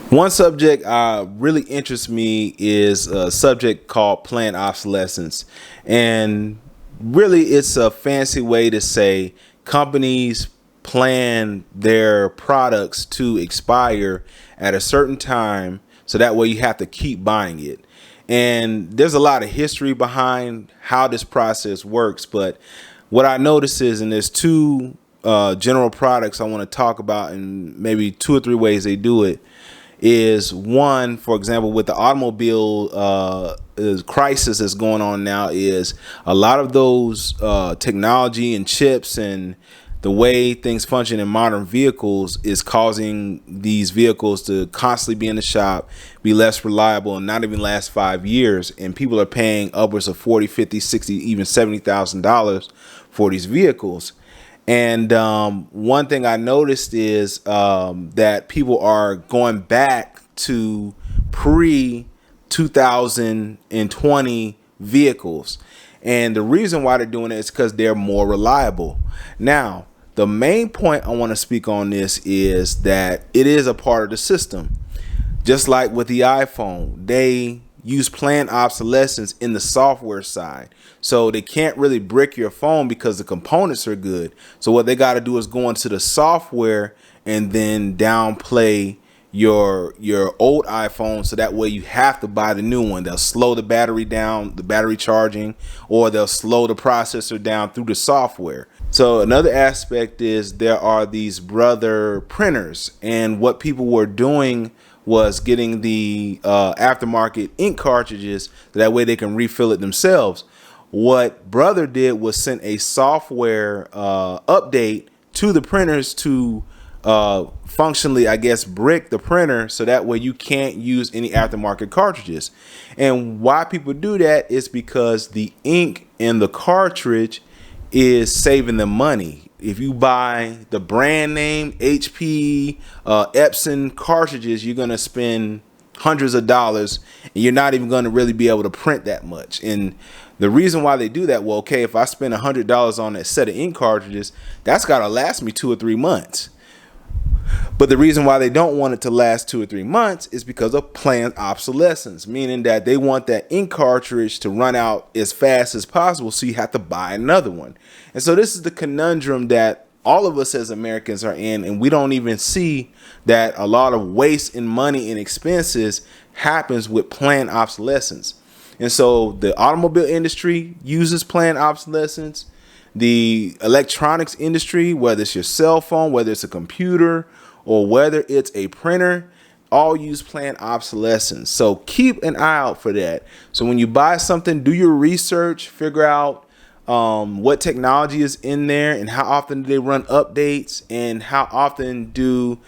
One subject really interests me is a subject called planned obsolescence. And really, it's a fancy way to say companies plan their products to expire at a certain time, so that way you have to keep buying it. And there's a lot of history behind how this process works. But what I notice is, and there's two general products I want to talk about, and maybe two or three ways they do it is one, for example, with the automobile crisis that's going on now, is a lot of those technology and chips and the way things function in modern vehicles is causing these vehicles to constantly be in the shop, be less reliable, and not even last 5 years. And people are paying upwards of 40, 50, 60, even $70,000 for these vehicles. And one thing I noticed is that people are going back to pre 2020 vehicles. And the reason why they're doing it is because they're more reliable. Now, the main point I want to speak on this is that it is a part of the system. Just like with the iPhone, they use planned obsolescence in the software side. So they can't really brick your phone because the components are good. So what they got to do is go into the software and then downplay your old iPhone, so that way you have to buy the new one. They'll slow the battery down, the battery charging, or they'll slow the processor down through the software. So another aspect is there are these brother printers, and what people were doing was getting the aftermarket ink cartridges, so that way they can refill it themselves. What brother did was send a software update to the printers to functionally, I guess, brick the printer, so that way you can't use any aftermarket cartridges. And why people do that is because the ink in the cartridge is saving them money. If you buy the brand name HP, Epson cartridges, you're going to spend hundreds of dollars, and you're not even going to really be able to print that much. And the reason why they do that, well, okay, if I spend $100 on that set of ink cartridges, that's got to last me 2 or 3 months. But the reason why they don't want it to last 2 or 3 months is because of planned obsolescence, meaning that they want that ink cartridge to run out as fast as possible, so you have to buy another one. And so this is the conundrum that all of us as Americans are in, and we don't even see that a lot of waste in money and expenses happens with planned obsolescence. And so the automobile industry uses planned obsolescence. The electronics industry, whether it's your cell phone, whether it's a computer, or whether it's a printer, all use planned obsolescence. So keep an eye out for that. So when you buy something, do your research, figure out what technology is in there and how often do they run updates, and how often do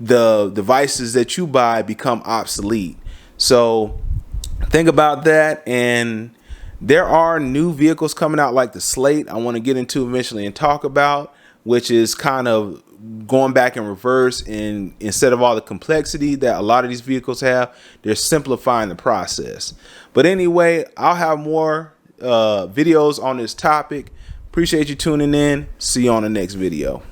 the devices that you buy become obsolete. So think about that. And there are new vehicles coming out like the Slate I want to get into eventually and talk about, which is kind of going back in reverse, and instead of all the complexity that a lot of these vehicles have, they're simplifying the process. But anyway, I'll have more videos on this topic. Appreciate you tuning in. See you on the next video.